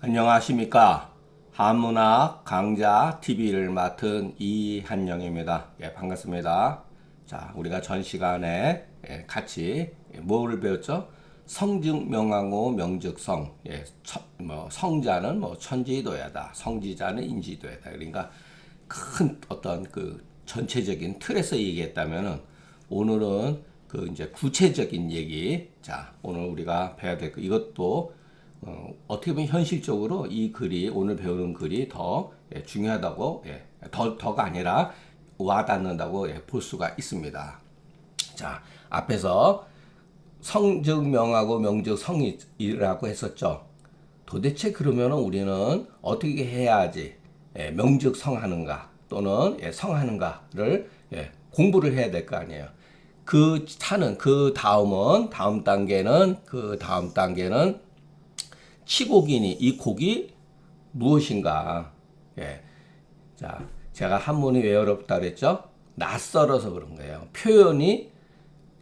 안녕하십니까. 한문학 강좌 TV를 맡은 이한영입니다. 예, 반갑습니다. 자, 우리가 전 시간에 같이 뭐를 배웠죠? 성즉 명하고 명즉성. 예, 성자는 천지도야다. 성지자는 인지도야다. 그러니까 큰 어떤 그 전체적인 틀에서 얘기했다면은 오늘은 그 이제 구체적인 얘기. 자, 오늘 우리가 배워야 될 거 이것도 어떻게 보면 현실적으로 이 글이 오늘 배우는 글이 더 중요하다고 더가 아니라 와닿는다고 볼 수가 있습니다. 자, 앞에서 성즉 명하고 명즉 성이라고 했었죠. 도대체 그러면 우리는 어떻게 해야지 명즉 성하는가 또는 성하는가를 공부를 해야 될 거 아니에요. 그 다음 단계는 치곡이니 이 곡이 무엇인가? 예. 자, 제가 한문이 왜 어렵다 그랬죠? 낯설어서 그런 거예요. 표현이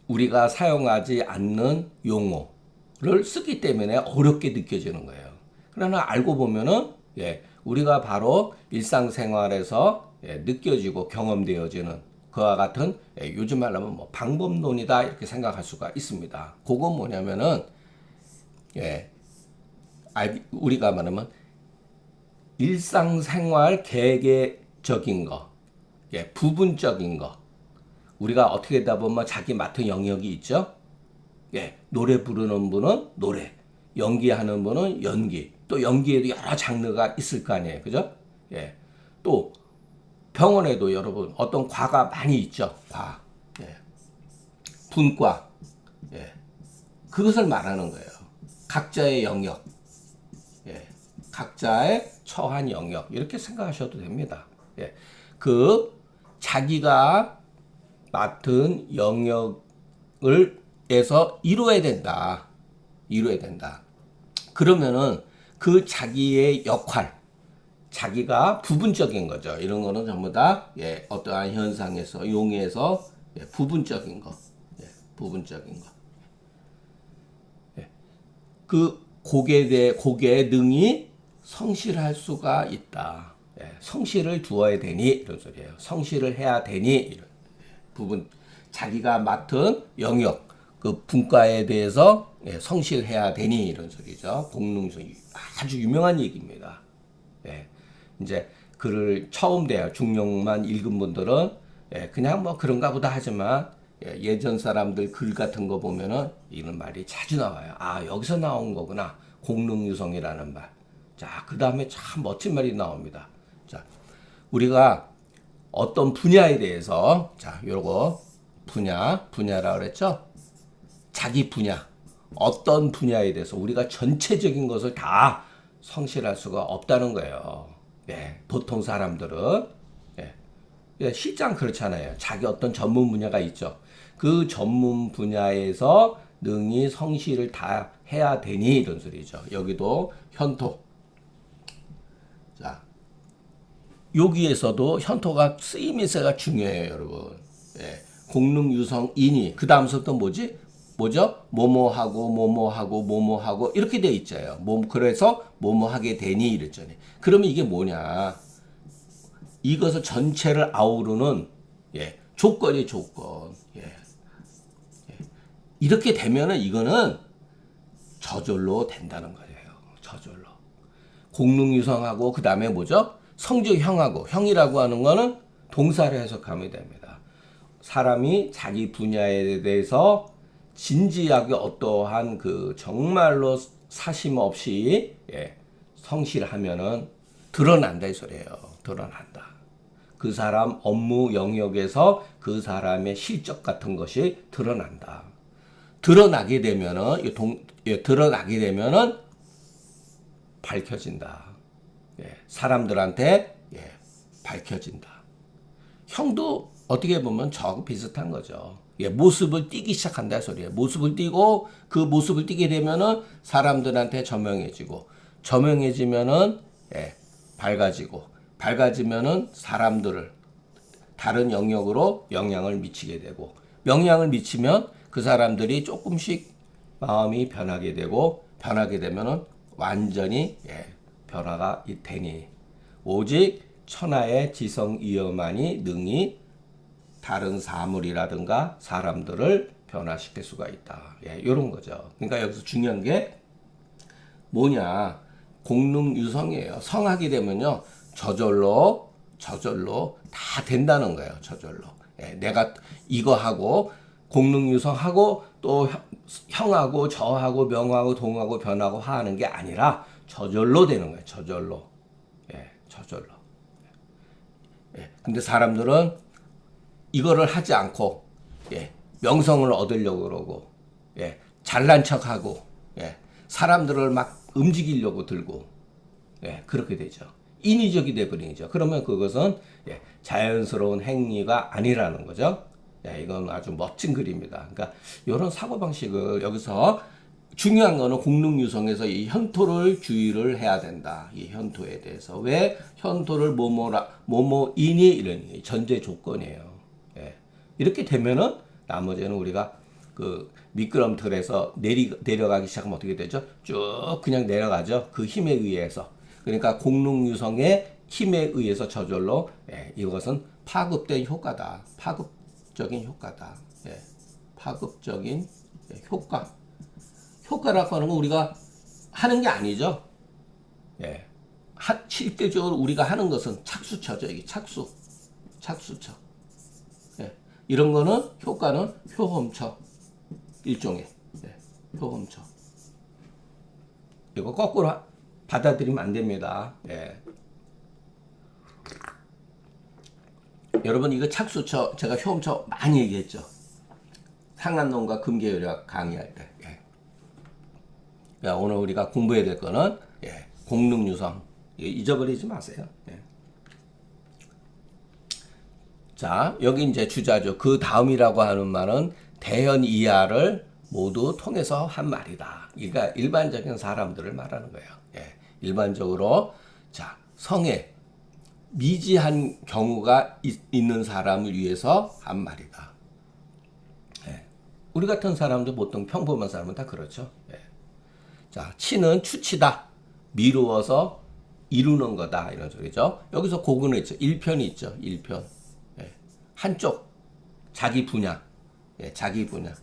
우리가 사용하지 않는 용어를 쓰기 때문에 어렵게 느껴지는 거예요. 그러나 알고 보면은 우리가 바로 일상생활에서 느껴지고 경험되어지는 그와 같은 요즘 말로 하면 방법론이다 이렇게 생각할 수가 있습니다. 그건 뭐냐면은 우리가 말하면 일상생활 개개적인 거, 부분적인 거. 우리가 어떻게 하다 보면 자기 맡은 영역이 있죠. 노래 부르는 분은 노래, 연기하는 분은 연기, 또 연기에도 여러 장르가 있을 거 아니에요, 그죠? 또 병원에도 여러분 어떤 과가 많이 있죠, 과, 분과, 그것을 말하는 거예요. 각자의 영역. 각자의 처한 영역 이렇게 생각하셔도 됩니다. 자기가 맡은 영역을에서 이루어야 된다. 그러면은 그 자기의 역할, 자기가 부분적인 거죠. 이런 거는 전부 다 어떠한 현상에서 용해서 부분적인 거, 부분적인 거. 그 곡에 능히 성실할 수가 있다. 성실을 두어야 되니 이런 소리예요. 성실을 해야 되니 이런 부분 자기가 맡은 영역 그 분과에 대해서 성실해야 되니 이런 소리죠. 공능성 아주 유명한 얘기입니다. 이제 글을 처음 대학 중용만 읽은 분들은 그냥 그런가 보다 하지만 예전 사람들 글 같은 거 보면은 이런 말이 자주 나와요. 아, 여기서 나온 거구나. 공능유성이라는 말. 자, 그 다음에 참 멋진 말이 나옵니다. 자, 우리가 어떤 분야에 대해서, 자, 요거 분야라 그랬죠? 자기 분야. 어떤 분야에 대해서 우리가 전체적인 것을 다 성실할 수가 없다는 거예요. 보통 사람들은. 실장 그렇잖아요. 자기 어떤 전문 분야가 있죠. 그 전문 분야에서 능히 성실을 다 해야 되니 이런 소리죠. 여기도 현토. 자, 여기에서도 현토가 쓰임새가 중요해요, 여러분. 공능유성이니 그 다음부터 뭐죠? 뭐뭐하고 이렇게 돼 있잖아요. 그래서 뭐뭐하게 되니 이랬잖아요. 그러면 이게 뭐냐? 이것을 전체를 아우르는 조건이 조건. 이렇게 되면은 이거는 저절로 된다는 거예요. 저절로. 공능유성하고 그 다음에 뭐죠? 성즉형하고 형이라고 하는 거는 동사를 해석하면 됩니다. 사람이 자기 분야에 대해서 진지하게 어떠한 그 정말로 사심 없이 성실하면은 드러난다 이 소리예요. 드러난다. 그 사람 업무 영역에서 그 사람의 실적 같은 것이 드러난다. 드러나게 되면은 밝혀진다. 사람들한테 밝혀진다. 형도 어떻게 보면 저하고 비슷한 거죠. 모습을 띠기 시작한다 소리예요. 모습을 띠고 그 모습을 띠게 되면은 사람들한테 저명해지면은 밝아지면은 사람들을 다른 영역으로 영향을 미치게 되고 영향을 미치면 그 사람들이 조금씩 마음이 변하게 되고 변하게 되면은 완전히 변화가 되니 오직 천하의 지성이여만이 능히 다른 사물이라든가 사람들을 변화시킬 수가 있다. 예, 이런 거죠. 그러니까 여기서 중요한 게 뭐냐? 공능유성이에요. 성하게 되면요, 저절로 다 된다는 거예요. 저절로. 예, 내가 이거 하고 공능유성하고 또 형하고 저하고 명하고 동하고 변하고 화하는 게 아니라 저절로 되는 거예요. 저절로. 예, 저절로. 예, 근데 사람들은 이거를 하지 않고, 예, 명성을 얻으려고 그러고, 예, 잘난 척하고, 예, 사람들을 막 움직이려고 들고, 예, 그렇게 되죠. 인위적이 돼버리죠. 그러면 그것은, 예, 자연스러운 행위가 아니라는 거죠. 예, 이건 아주 멋진 글입니다. 그러니까 이런 사고방식을 여기서 중요한 거는 공능유성에서 이 현토를 주의를 해야 된다. 이 현토에 대해서. 왜 현토를 뭐뭐이니 이런 전제 조건이에요. 예. 이렇게 되면은 나머지는 우리가 그 미끄럼틀에서 내려가기 시작하면 어떻게 되죠? 쭉 그냥 내려가죠. 그 힘에 의해서. 그러니까 공능유성의 힘에 의해서 저절로, 예, 이것은 파급된 효과다. 파급적인 효과다. 예. 파급적인, 예, 효과. 효과라고 하는 건 우리가 하는 게 아니죠. 예. 실질적으로 우리가 하는 것은 착수처죠. 이게 착수처. 예. 이런 거는 효과는 효험처. 일종의, 예, 효험처. 이거 거꾸로 받아들이면 안 됩니다. 예. 여러분 이거 착수처 제가 효험처 많이 얘기했죠. 상한론과 금계요리학 강의할 때. 예. 야, 오늘 우리가 공부해야 될 거는, 예, 공능유성. 잊어버리지 마세요. 예. 자, 여기 이제 주자죠. 그 다음이라고 하는 말은 대현 이하를 모두 통해서 한 말이다. 그러니까 일반적인 사람들을 말하는 거예요. 예. 일반적으로, 자, 성에 미지한 경우가 있는 사람을 위해서 한 말이다. 예. 우리 같은 사람도 보통 평범한 사람은 다 그렇죠. 예. 자, 치는 추치다. 미루어서 이루는 거다. 이런 소리죠. 여기서 고근은 있죠. 1편이 있죠. 1편. 예. 한쪽. 자기 분야. 예, 자기 분야.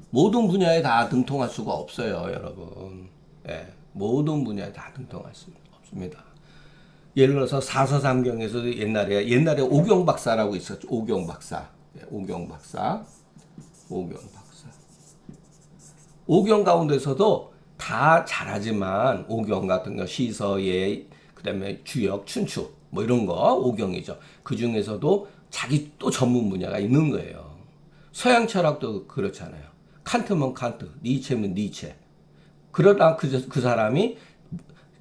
모든 분야에 다 등통할 수가 없어요, 여러분. 예. 모든 분야에 다 등통할 수 없습니다. 예를 들어서 사서삼경에서도 옛날에 오경 박사라고 있었죠. 오경 박사. 예, 오경 박사. 오경 가운데서도 다 잘하지만 오경 같은 거 시서예, 그다음에 주역, 춘추 뭐 이런 거 오경이죠. 그 중에서도 자기 또 전문 분야가 있는 거예요. 서양 철학도 그렇잖아요. 칸트면 칸트, 니체면 니체. 그러다 그 사람이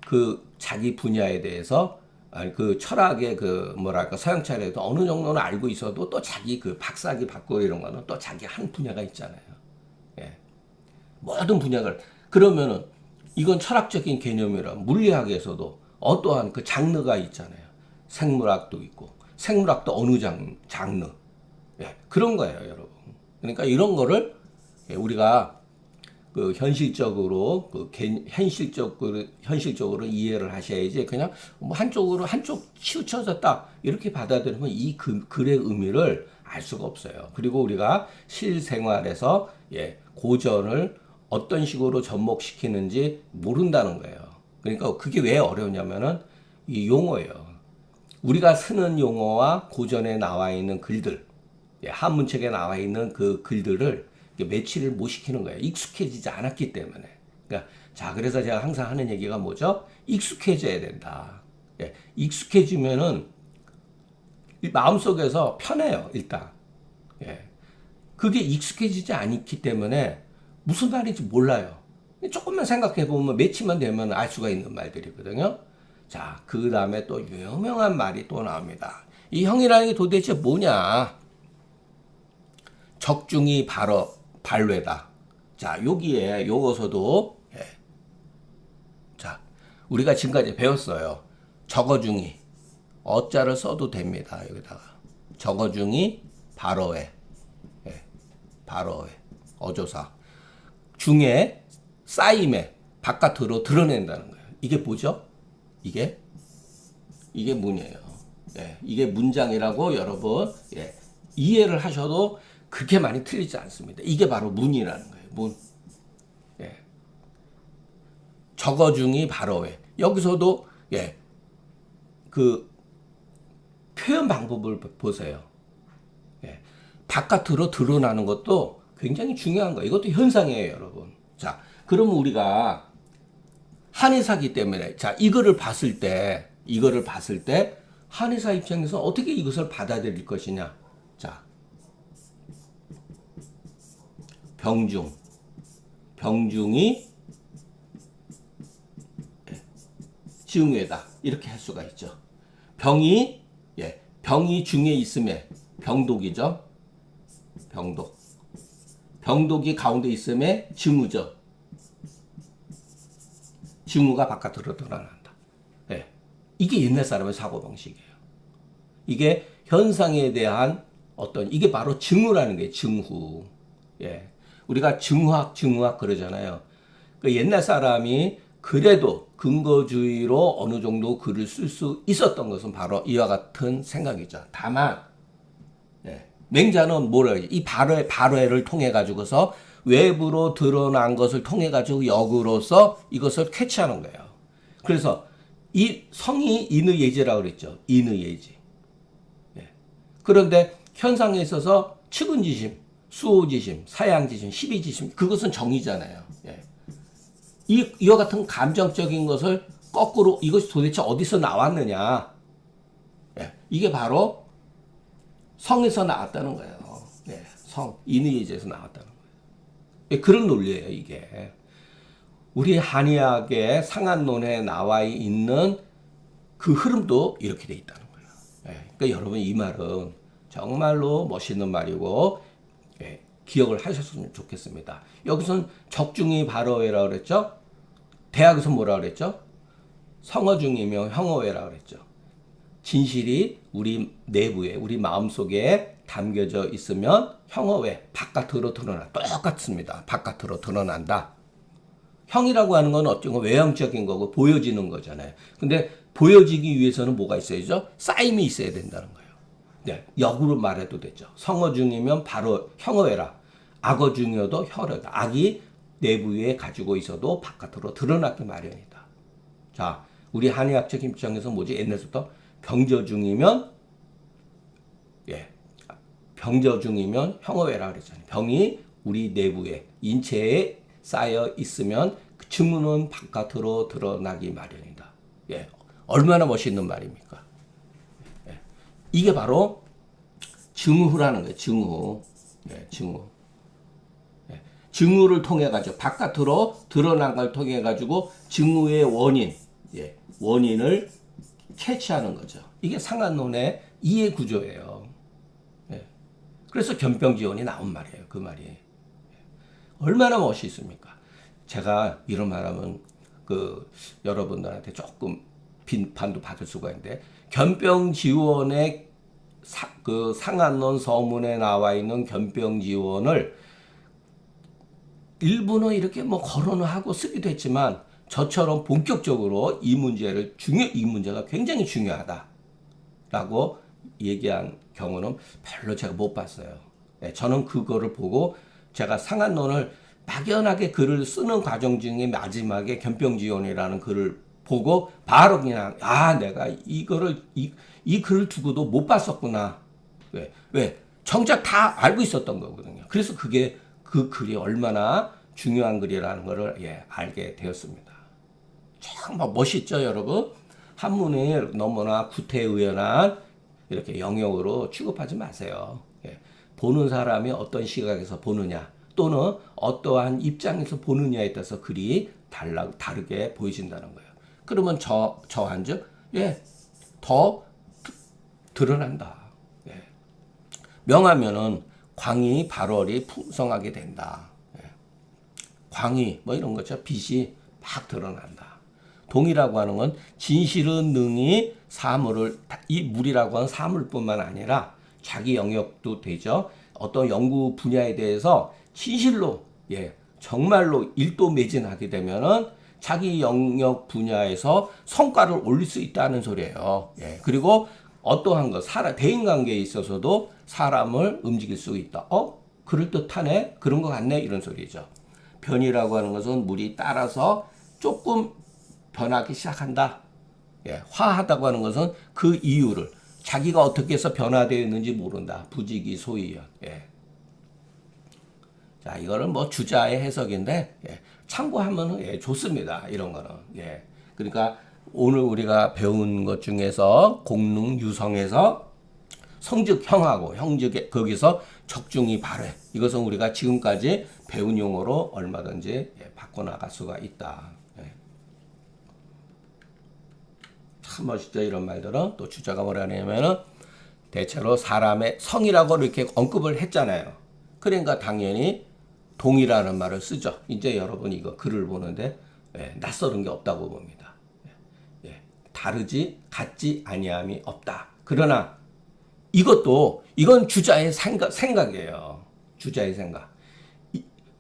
그 자기 분야에 대해서 그 철학의 그 뭐랄까 서양 철학에도 어느 정도는 알고 있어도 또 자기 그 박사기 받고 이런 거는 또 자기 한 분야가 있잖아요. 예. 모든 분야를 그러면은 이건 철학적인 개념이라 물리학에서도 어떠한 그 장르가 있잖아요. 생물학도 있고 생물학도 어느 장르. 예. 그런 거예요, 여러분. 그러니까 이런 거를 우리가 그 현실적으로 현실적으로 이해를 하셔야지 그냥 뭐 한쪽 치우쳐졌다 이렇게 받아들이면 이 글의 의미를 알 수가 없어요. 그리고 우리가 실생활에서, 예, 고전을 어떤 식으로 접목시키는지 모른다는 거예요. 그러니까 그게 왜 어려우냐면은 이 용어예요. 우리가 쓰는 용어와 고전에 나와 있는 글들, 예, 한문책에 나와 있는 그 글들을 매치를 못 시키는 거예요. 익숙해지지 않았기 때문에. 그러니까 자, 그래서 제가 항상 하는 얘기가 뭐죠? 익숙해져야 된다. 예, 익숙해지면은 마음속에서 편해요, 일단. 예. 그게 익숙해지지 않기 때문에 무슨 말인지 몰라요. 조금만 생각해 보면 매치만 되면 알 수가 있는 말들이거든요. 자, 그 다음에 또 유명한 말이 또 나옵니다. 이 형이라는 게 도대체 뭐냐? 적중이 발외다. 자, 여기에 요거서도, 예. 자, 우리가 지금까지 배웠어요. 적어중이 어자를 써도 됩니다. 여기다가 적어중이 발어회, 예. 발어회 어조사 중에 쌓임에 바깥으로 드러낸다는 거예요. 이게 뭐죠? 이게 문이에요. 예, 이게 문장이라고 여러분 예, 이해를 하셔도 그렇게 많이 틀리지 않습니다. 이게 바로 문이라는 거예요. 문. 예. 적어중이 바로 왜 여기서도 예, 그 표현 방법을 보세요. 예. 바깥으로 드러나는 것도 굉장히 중요한 거예요. 이것도 현상이에요, 여러분. 자, 그러면 우리가 한의사기 때문에 자, 이거를 봤을 때 한의사 입장에서 어떻게 이것을 받아들일 것이냐? 자, 병중이 지응외다 이렇게 할 수가 있죠. 병이 중에 있음에 병독이죠. 병독이 가운데 있음에 증우죠. 증우가 바깥으로 드러난다. 예. 이게 옛날 사람의 사고방식이에요. 이게 현상에 대한 이게 바로 증후라는 게 증후. 예. 우리가 증후학 그러잖아요. 그 옛날 사람이 그래도 근거주의로 어느 정도 글을 쓸 수 있었던 것은 바로 이와 같은 생각이죠. 다만, 예. 맹자는 이 발회를 통해 가지고서 외부로 드러난 것을 통해 가지고 역으로서 이것을 캐치하는 거예요. 그래서 이 성이 인의예지라고 그랬죠. 인의예지. 예. 그런데 현상에 있어서 측은지심, 수호지심, 사양지심, 십이지심 그것은 정의잖아요. 예. 이와 같은 감정적인 것을 거꾸로 이것이 도대체 어디서 나왔느냐. 예. 이게 바로 성에서 나왔다는 거예요. 예. 인의예지에서 나왔다는 거예요. 예. 그런 논리예요, 이게. 우리 한의학의 상한론에 나와 있는 그 흐름도 이렇게 돼 있다는 거예요. 예. 그러니까 여러분 이 말은 정말로 멋있는 말이고 예. 기억을 하셨으면 좋겠습니다. 여기서는 적중이 발어회라고 그랬죠. 대학에서 뭐라 그랬죠? 성어중이며 형어회라고 그랬죠. 진실이 우리 내부에 우리 마음속에 담겨져 있으면 형어회 바깥으로 드러나 똑같습니다. 바깥으로 드러난다. 형이라고 하는 건 어떤 거 외형적인 거고 보여지는 거잖아요. 근데 보여지기 위해서는 뭐가 있어야죠? 쌓임이 있어야 된다는 거예요. 네, 역으로 말해도 되죠. 성어중이면 바로 형어회라. 악어중이어도 혀래다. 악이 내부에 가지고 있어도 바깥으로 드러나기 마련이다. 자, 우리 한의학적 입장에서 뭐지? 옛날부터 병저중이면 형어회라 그랬잖아요. 병이 우리 내부에 인체에 쌓여 있으면 그 증후는 바깥으로 드러나기 마련이다. 예, 얼마나 멋있는 말입니까? 예, 이게 바로 증후라는 거예요. 증후. 예, 증후. 예, 증후를 통해 가지고 바깥으로 드러난 걸 통해 가지고 증후의 원인을 캐치하는 거죠. 이게 상한론의 이해 구조예요. 예. 그래서 견병지원이 나온 말이에요. 그 말이. 예. 얼마나 멋있습니까? 제가 이런 말하면 여러분들한테 조금 비판도 받을 수가 있는데 견병지원의 상한론 서문에 나와 있는 견병지원을 일부는 이렇게 거론을 하고 쓰기도 했지만 저처럼 본격적으로 이 문제가 굉장히 중요하다라고 얘기한 경우는 별로 제가 못 봤어요. 네, 저는 그거를 보고 제가 상한론을 막연하게 글을 쓰는 과정 중에 마지막에 견병지원이라는 글을 보고 바로 그냥 내가 이 글을 두고도 못 봤었구나. 왜? 정작 다 알고 있었던 거거든요. 그래서 그 글이 얼마나 중요한 글이라는 것을 알게 되었습니다. 정말 멋있죠, 여러분? 한문을 너무나 구태의연한 이렇게 영역으로 취급하지 마세요. 보는 사람이 어떤 시각에서 보느냐 또는 어떠한 입장에서 보느냐에 따라서 글이 다르게 보여진다는 거예요. 그러면 저한즉 더 드러난다. 명하면은 광이 발월이 풍성하게 된다. 광이 이런 거죠. 빛이 막 드러난다. 동이라고 하는 건 진실은 능히 사물을 이 물이라고 하는 사물뿐만 아니라 자기 영역도 되죠. 어떤 연구 분야에 대해서 진실로 정말로 일도매진하게 되면은 자기 영역 분야에서 성과를 올릴 수 있다는 소리예요. 예. 그리고 어떠한 것, 대인관계에 있어서도 사람을 움직일 수 있다. 그럴듯하네? 그런 것 같네? 이런 소리죠. 변이라고 하는 것은 물이 따라서 조금 변하기 시작한다. 예. 화하다고 하는 것은 그 이유를 자기가 어떻게 해서 변화되어 있는지 모른다. 부지기소이연. 예. 자, 이거는 뭐 주자의 해석인데, 예. 참고하면 예, 좋습니다. 이런 거는. 예. 그러니까 오늘 우리가 배운 것 중에서 공능 유성에서 성즉형하고 형즉에 거기서 적중이 발해. 이것은 우리가 지금까지 배운 용어로 얼마든지 예, 바꿔나갈 수가 있다. 예. 참 멋있죠. 이런 말들은. 또 주자가 뭐라 하냐면은 대체로 사람의 성이라고 이렇게 언급을 했잖아요. 그러니까 당연히 동이라는 말을 쓰죠. 이제 여러분이 이거 글을 보는데 예, 낯설은 게 없다고 봅니다. 예, 다르지 같지 아니함이 없다. 그러나 이건 주자의 생각이에요. 주자의 생각.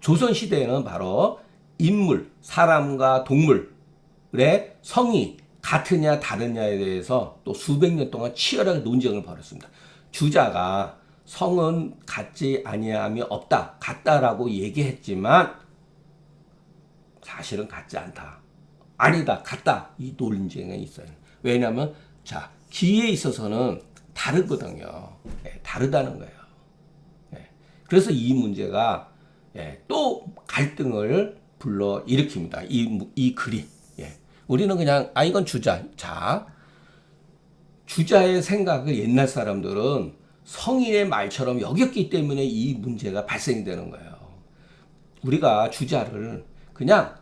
조선 시대에는 바로 인물, 사람과 동물의 성이 같으냐 다르냐에 대해서 또 수백 년 동안 치열하게 논쟁을 벌였습니다. 주자가 성은 같지 아니함이 없다. 같다라고 얘기했지만 사실은 같지 않다. 아니다. 같다. 이 논쟁이 있어요. 왜냐하면 자 기에 있어서는 다르거든요. 예, 다르다는 거예요. 예, 그래서 이 문제가 예, 또 갈등을 불러 일으킵니다. 이 글이. 예, 우리는 그냥 이건 주자. 자 주자의 생각을 옛날 사람들은 성인의 말처럼 여겼기 때문에 이 문제가 발생되는 거예요. 우리가 주자를 그냥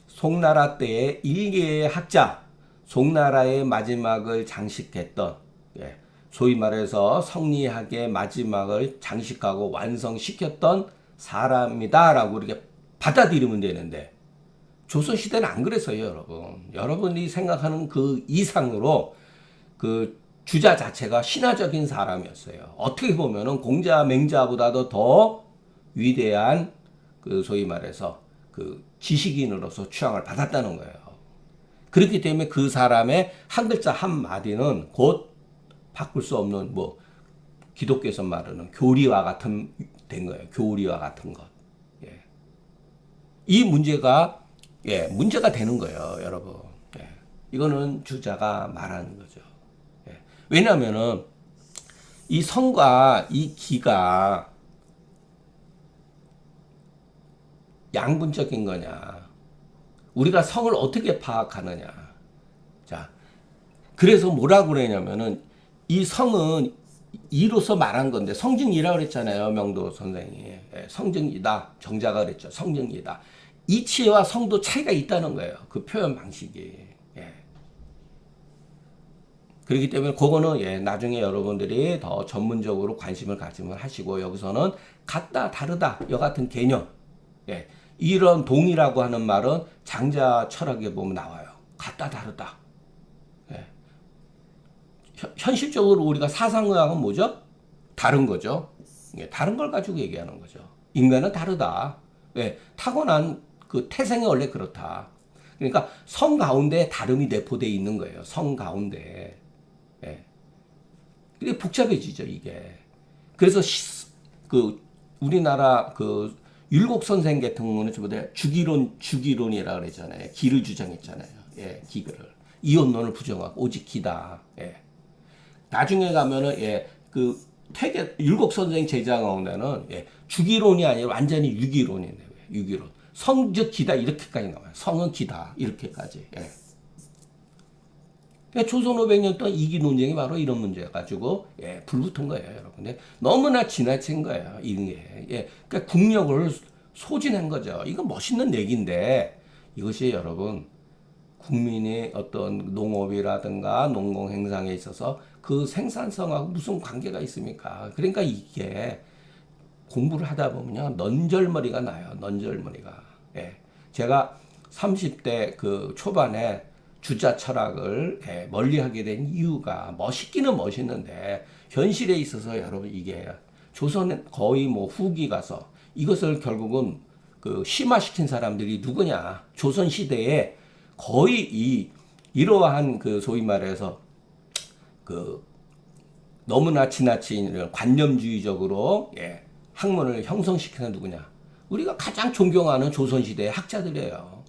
송나라 때의 일개의 학자, 송나라의 마지막을 장식했던 예, 소위 말해서 성리학의 마지막을 장식하고 완성시켰던 사람이다라고 이렇게 받아들이면 되는데 조선시대는 안 그랬어요, 여러분. 여러분이 생각하는 그 이상으로 그 주자 자체가 신화적인 사람이었어요. 어떻게 보면은 공자, 맹자보다도 더 위대한 그 소위 말해서 그 지식인으로서 취향을 받았다는 거예요. 그렇기 때문에 그 사람의 한 글자 한 마디는 곧 바꿀 수 없는 뭐 기독교에서 말하는 교리와 같은 된 거예요. 교리와 같은 것. 예. 이 문제가 예, 문제가 되는 거예요, 여러분. 예. 이거는 주자가 말하는 거죠. 왜냐하면은 이 성과 이 기가 양분적인 거냐, 우리가 성을 어떻게 파악하느냐. 자, 그래서 뭐라고 그러냐면은 이 성은 이로서 말한 건데 성증이라고 그랬잖아요, 명도 선생이. 예, 성증이다, 정자가 그랬죠. 성증이다. 이치와 성도 차이가 있다는 거예요. 그 표현 방식이. 예. 그렇기 때문에 그거는 예, 나중에 여러분들이 더 전문적으로 관심을 가지면 하시고 여기서는 같다, 다르다, 여 같은 개념. 예, 이런 동이라고 하는 말은 장자 철학에 보면 나와요. 같다, 다르다. 예. 현실적으로 우리가 사상의학은 뭐죠? 다른 거죠. 예, 다른 걸 가지고 얘기하는 거죠. 인간은 다르다. 예, 타고난 그 태생이 원래 그렇다. 그러니까 성 가운데 다름이 내포되어 있는 거예요. 성 가운데. 예. 이게 복잡해지죠, 이게. 그래서 그 우리나라 그 율곡 선생 같은 경우는 저보다 주기론이라고 그랬잖아요. 기를 주장했잖아요. 예, 기를. 이원론을 부정하고 오직 기다. 예. 나중에 가면은 예, 그 율곡 선생 제자 가운데는 예, 주기론이 아니라 완전히 유기론이네요. 유기론. 성즉 기다 이렇게까지 나와요. 성은 기다 이렇게까지. 예. 그러니까 조선 500년 동안 이기 논쟁이 바로 이런 문제 가지고 예, 불붙은 거예요, 여러분. 근데 너무나 지나친 거예요, 이게. 예, 그러니까 국력을 소진한 거죠. 이거 멋있는 얘기인데 이것이 여러분 국민의 어떤 농업이라든가 농공행상에 있어서 그 생산성하고 무슨 관계가 있습니까? 그러니까 이게 공부를 하다 보면요 넌절머리가 나요, 넌절머리가. 예, 제가 30대 그 초반에 주자 철학을 멀리하게 된 이유가 멋있기는 멋있는데 현실에 있어서 여러분 이게 조선에 거의 뭐 후기 가서 이것을 결국은 그 심화시킨 사람들이 누구냐? 조선 시대에 거의 이러한 그 소위 말해서 그 너무나 지나친 이런 관념주의적으로 학문을 형성시키는 누구냐? 우리가 가장 존경하는 조선시대의 학자들이에요.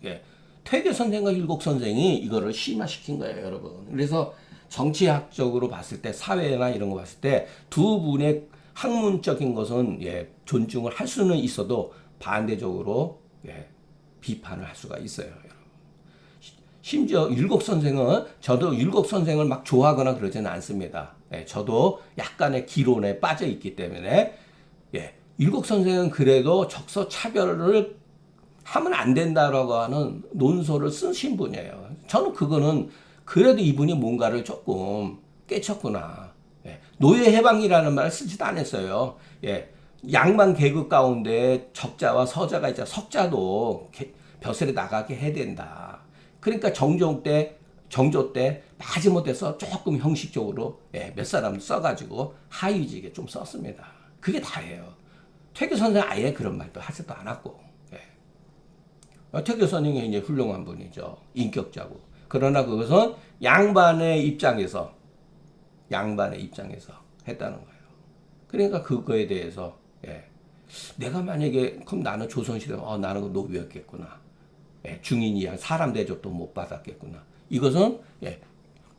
퇴계 선생과 율곡 선생이 이거를 심화시킨 거예요, 여러분. 그래서 정치학적으로 봤을 때, 사회나 이런 거 봤을 때 두 분의 학문적인 것은 존중을 할 수는 있어도 반대적으로 비판을 할 수가 있어요, 여러분. 심지어 율곡 선생은, 저도 율곡 선생을 막 좋아하거나 그러지는 않습니다. 저도 약간의 기론에 빠져 있기 때문에, 율곡 선생은 그래도 적서 차별을 하면 안 된다라고 하는 논소를 쓰신 분이에요. 저는 그거는 그래도 이분이 뭔가를 조금 깨쳤구나. 노예 해방이라는 말을 쓰지도 않았어요. 양반 계급 가운데 적자와 서자가 있자 석자도 벼슬에 나가게 해야 된다. 그러니까 정조 때 마지못해서 조금 형식적으로 몇 사람 써가지고 하위직에 좀 썼습니다. 그게 다예요. 퇴계 선생 아예 그런 말도 하지도 않았고, 퇴계 선생이 이제 훌륭한 분이죠. 인격자고. 그러나 그것은 양반의 입장에서 했다는 거예요. 그러니까 그거에 대해서 내가 만약에 그럼 나는 조선시대 나는 그 노비였겠구나. 중인이야 사람 대접도 못 받았겠구나. 이것은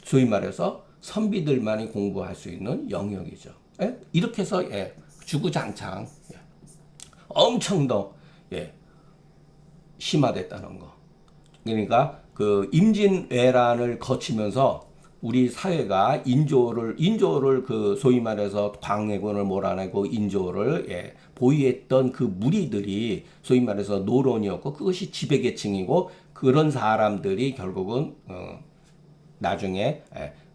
소위 말해서 선비들만이 공부할 수 있는 영역이죠. 이렇게 해서 주구장창 엄청 더 심화됐다는 거. 그러니까 그 임진왜란을 거치면서 우리 사회가 인조를 그 소위 말해서 광해군을 몰아내고 인조를 보유했던 그 무리들이 소위 말해서 노론이었고 그것이 지배계층이고 그런 사람들이 결국은 나중에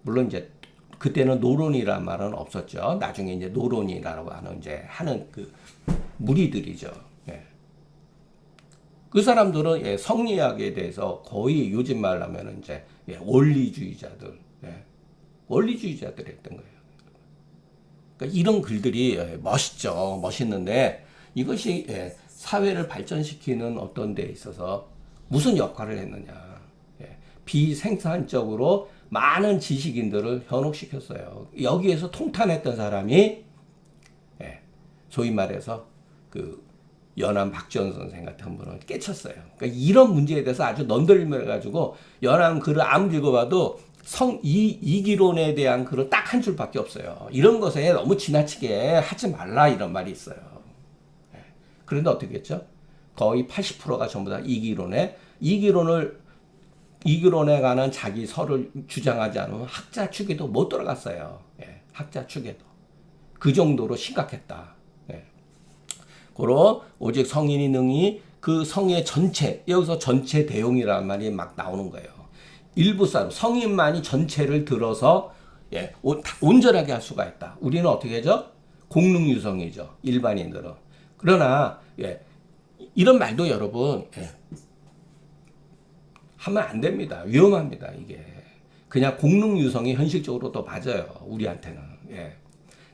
물론 이제 그때는 노론이란 말은 없었죠. 나중에 이제 노론이라고 하는 그 무리들이죠. 그 사람들은 성리학에 대해서 거의 요즘 말로 하면 이제 원리주의자들이 했던 거예요. 그러니까 이런 글들이 멋있죠. 멋있는데 이것이 사회를 발전시키는 어떤 데 있어서 무슨 역할을 했느냐. 비생산적으로 많은 지식인들을 현혹시켰어요. 여기에서 통탄했던 사람이 소위 말해서 그 연암 박지원 선생 같은 분은 깨쳤어요. 그러니까 이런 문제에 대해서 아주 넌덜미해가지고 연암 글을 아무리 읽어봐도 이기론에 대한 글은 딱 한 줄밖에 없어요. 이런 것에 너무 지나치게 하지 말라 이런 말이 있어요. 그런데 어떻게 했죠? 거의 80%가 전부 다 이기론에 관한 자기 설을 주장하지 않으면 학자 축에도 못 들어갔어요. 학자 축에도. 그 정도로 심각했다. 고로 오직 성인이 능히 그 성의 전체, 여기서 전체 대용이라는 말이 막 나오는 거예요. 일부 사람, 성인만이 전체를 들어서 온전하게 할 수가 있다. 우리는 어떻게 하죠? 공능유성이죠. 일반인들은. 그러나 이런 말도 여러분 하면 안 됩니다. 위험합니다. 이게 그냥 공능유성이 현실적으로 더 맞아요. 우리한테는.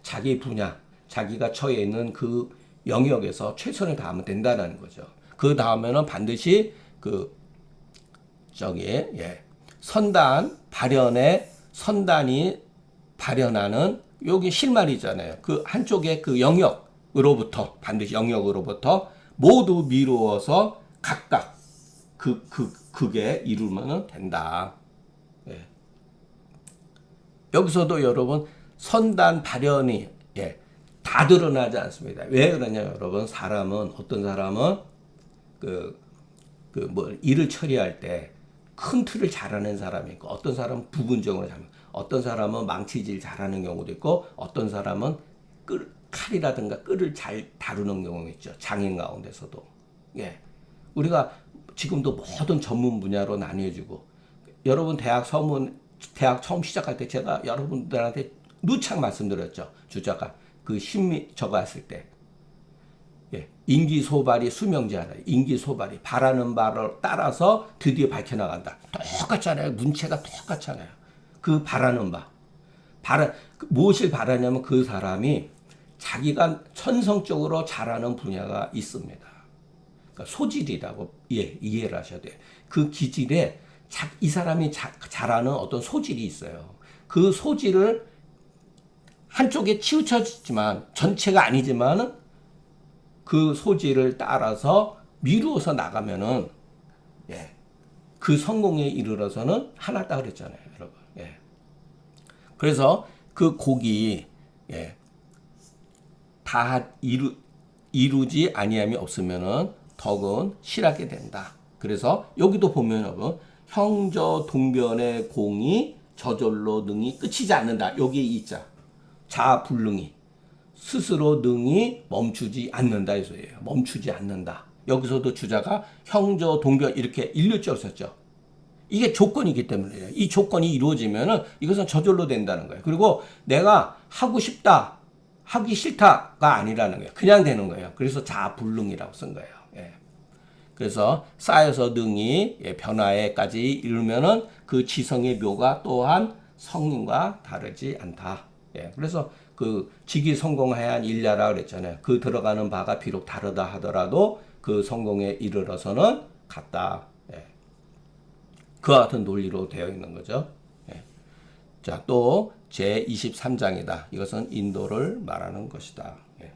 자기 분야, 자기가 처해 있는 그 영역에서 최선을 다하면 된다는 거죠. 그 다음에는 반드시 선단 발현에 선단이 발현하는 여기 실말이잖아요. 그 한쪽의 그 영역으로부터 반드시 영역으로부터 모두 미루어서 각각 그게 이루면 된다. 여기서도 여러분 선단 발현이 다 드러나지 않습니다. 왜 그러냐, 여러분. 어떤 사람은 일을 처리할 때 큰 틀을 잘하는 사람이 있고, 어떤 사람은 부분적으로 잘하는, 어떤 사람은 망치질 잘하는 경우도 있고, 어떤 사람은 칼이라든가 끌을 잘 다루는 경우가 있죠. 장인 가운데서도. 우리가 지금도 모든 전문 분야로 나뉘어지고, 여러분 대학 처음 시작할 때 제가 여러분들한테 누차 말씀드렸죠. 주자가. 저거 했을 때. 인기소발이 수명제하라. 인기소발이 바라는 바를 따라서 드디어 밝혀나간다. 똑같잖아요. 문체가 똑같잖아요. 그 바라는 바. 무엇을 바라냐면 그 사람이 자기가 천성적으로 잘하는 분야가 있습니다. 그러니까 소질이라고 이해를 하셔야 돼요. 그 기질에 이 사람이 잘하는 어떤 소질이 있어요. 그 소질을 한쪽에 치우쳐지지만 전체가 아니지만은 그 소질을 따라서 미루어서 나가면은 예, 그 성공에 이르러서는 하나다 그랬잖아요, 여러분. 예. 그래서 그 곡이 예, 다 이루지 아니함이 없으면은 덕은 실하게 된다. 그래서 여기도 보면 여러분 형저 동변의 공이 저절로 능히 끝이지 않는다. 여기에 있자. 자불능이 스스로 능히 멈추지 않는다 이 소리예요. 멈추지 않는다. 여기서도 주자가 형저 동변 이렇게 일률적으로 썼죠. 이게 조건이기 때문이에요. 이 조건이 이루어지면은 이것은 저절로 된다는 거예요. 그리고 내가 하고 싶다, 하기 싫다가 아니라는 거예요. 그냥 되는 거예요. 그래서 자불능이라고 쓴 거예요. 예. 그래서 쌓여서 능히 변화에까지 이르면은 그 지성의 묘가 또한 성인과 다르지 않다. 예. 그래서 그 직이 성공하얀 일야라 그랬잖아요. 그 들어가는 바가 비록 다르다 하더라도 그 성공에 이르러서는 같다. 예. 그와 같은 논리로 되어 있는 거죠. 예. 자, 또 제23장이다. 이것은 인도를 말하는 것이다. 예.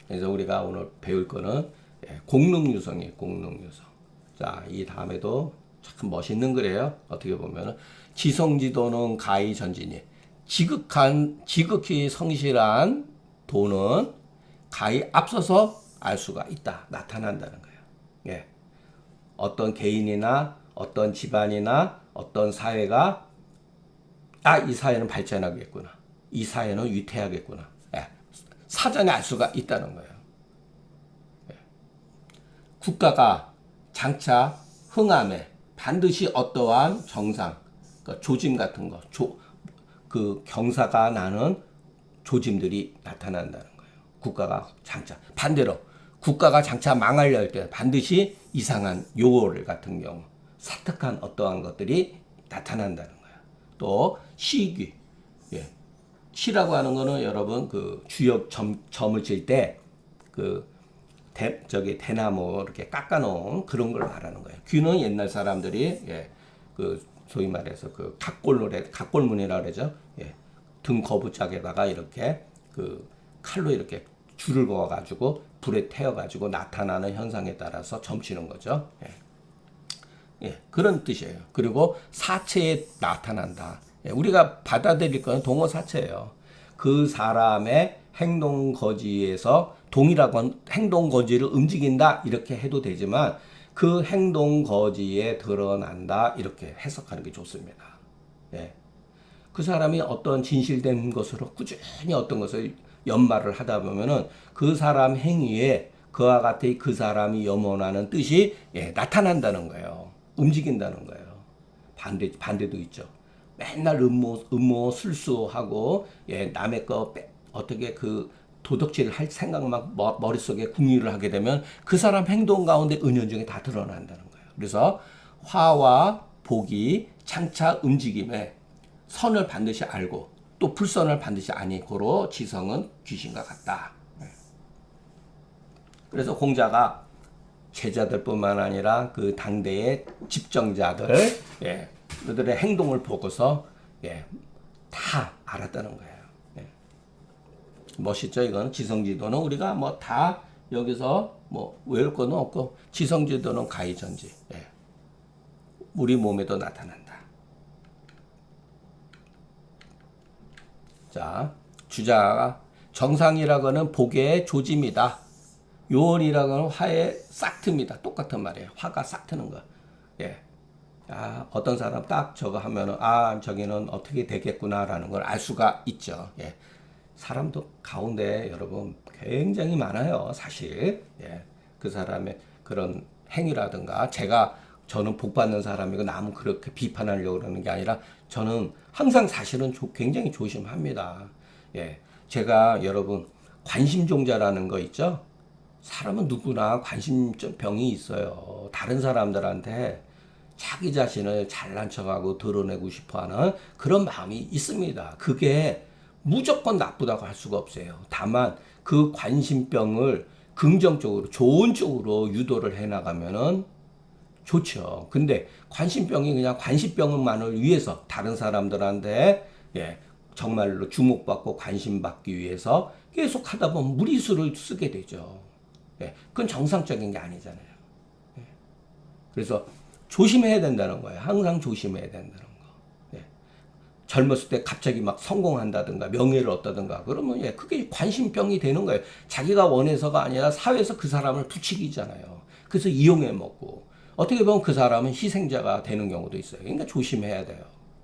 그래서 우리가 오늘 배울 거는 공릉유성이에요. 공릉유성. 자, 이 다음에도 참 멋있는 글이에요. 어떻게 보면 지성지도는 가히 전진이 지극히 성실한 도는 가히 앞서서 알 수가 있다. 나타난다는 거예요. 예. 어떤 개인이나 어떤 집안이나 어떤 사회가 이 사회는 발전하겠구나. 이 사회는 위태하겠구나. 예. 사전에 알 수가 있다는 거예요. 예. 국가가 장차 흥함에 반드시 어떠한 정상, 그러니까 조짐 같은 거, 그 경사가 나는 조짐들이 나타난다는 거예요. 국가가 장차. 반대로 국가가 장차 망하려 할 때 반드시 이상한 요월 같은 경우 사특한 어떠한 것들이 나타난다는 거예요. 또 시기. 예. 시라고 하는 거는 여러분 그 주역 점을 칠 때 그 대나무 이렇게 깎아놓은 그런 걸 말하는 거예요. 귀는 옛날 사람들이 그 소위 말해서 그 각골문이라 그러죠. 예. 등 거부짝에다가 이렇게 그 칼로 이렇게 줄을 그어가지고 불에 태워가지고 나타나는 현상에 따라서 점치는 거죠. 예. 예. 그런 뜻이에요. 그리고 사체에 나타난다. 예. 우리가 받아들일 건 동어 사체예요. 그 사람의 행동 거지에서 동일하고 행동 거지를 움직인다 이렇게 해도 되지만 그 행동 거지에 드러난다 이렇게 해석하는 게 좋습니다. 예. 그 사람이 어떤 진실된 것으로 꾸준히 어떤 것을 연말을 하다 보면은 그 사람 행위에 그와 같이 그 사람이 염원하는 뜻이 나타난다는 거예요. 움직인다는 거예요. 반대도 있죠. 맨날 음모 술수하고 남의 거 어떻게 그 도덕질을 할 생각만 머릿속에 궁리를 하게 되면 그 사람 행동 가운데 은연중에 다 드러난다는 거예요. 그래서 화와 복이 장차 움직임에 선을 반드시 알고 또 불선을 반드시 아니 고로 지성은 귀신과 같다. 그래서 공자가 제자들뿐만 아니라 그 당대의 집정자들 그들의 행동을 보고서 다 알았다는 거예요. 멋있죠. 이건 지성지도는 우리가 뭐 다 여기서 뭐 외울 거는 없고 지성지도는 가히전지 우리 몸에도 나타난다. 자, 주자가 정상이라고는 복의 조짐이다. 요원이라고는 화의 싹트입니다. 똑같은 말이에요. 화가 싹트는 거. 어떤 사람 딱 저거 하면은 저기는 어떻게 되겠구나라는 걸 알 수가 있죠. 사람도 가운데 여러분 굉장히 많아요. 사실 그 사람의 그런 행위라든가 저는 복 받는 사람이고 남은 그렇게 비판하려고 그러는 게 아니라 저는 항상 사실은 굉장히 조심합니다. 제가 여러분 관심종자라는 거 있죠? 사람은 누구나 관심병이 있어요. 다른 사람들한테 자기 자신을 잘난 척하고 드러내고 싶어하는 그런 마음이 있습니다. 그게 무조건 나쁘다고 할 수가 없어요. 다만 그 관심병을 긍정적으로 좋은 쪽으로 유도를 해나가면은 좋죠. 근데 관심병이 그냥 관심병만을 위해서 다른 사람들한테 예, 정말로 주목받고 관심받기 위해서 계속 하다 보면 무리수를 쓰게 되죠. 예, 그건 정상적인 게 아니잖아요. 예, 그래서 조심해야 된다는 거예요. 항상 조심해야 된다는 거. 예, 젊었을 때 갑자기 막 성공한다든가 명예를 얻다든가 그러면 예, 그게 관심병이 되는 거예요. 자기가 원해서가 아니라 사회에서 그 사람을 부추기잖아요. 그래서 이용해 먹고 어떻게 보면 그 사람은 희생자가 되는 경우도 있어요. 그러니까 조심해야 돼요.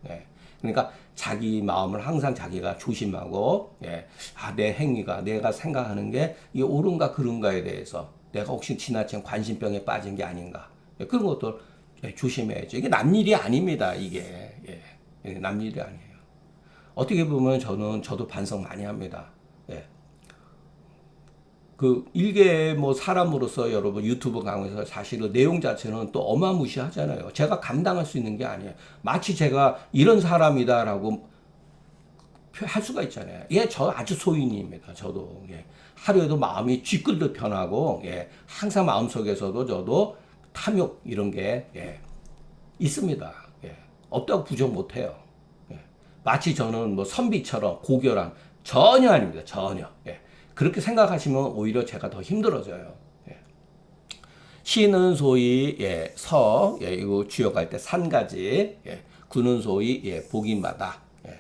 예. 그러니까 자기 마음을 항상 자기가 조심하고 예. 아, 내 행위가 내가 생각하는 게 이게 옳은가 그른가에 대해서 내가 혹시 지나친 관심병에 빠진 게 아닌가 예. 그런 것도 예, 조심해야죠. 이게 남일이 아닙니다. 이게 예. 이게 남일이 아니에요. 어떻게 보면 저도 반성 많이 합니다. 예. 그 일개 뭐 사람으로서 여러분 유튜브 강의에서 사실은 내용 자체는 또 어마무시하잖아요. 제가 감당할 수 있는 게 아니에요. 마치 제가 이런 사람이다라고 할 수가 있잖아요. 예, 저 아주 소인입니다. 저도 예. 하루에도 마음이 쥐끌듯 편하고 예. 항상 마음속에서도 저도 탐욕 이런 게 예. 있습니다. 예. 없다고 부정 못해요. 예. 마치 저는 뭐 선비처럼 고결한 전혀 아닙니다. 전혀. 예. 그렇게 생각하시면 오히려 제가 더 힘들어져요. 예. 시는 소위 예, 서 예, 이거 주역할 때 산가지 예, 구는 소위 예, 복임받아 예.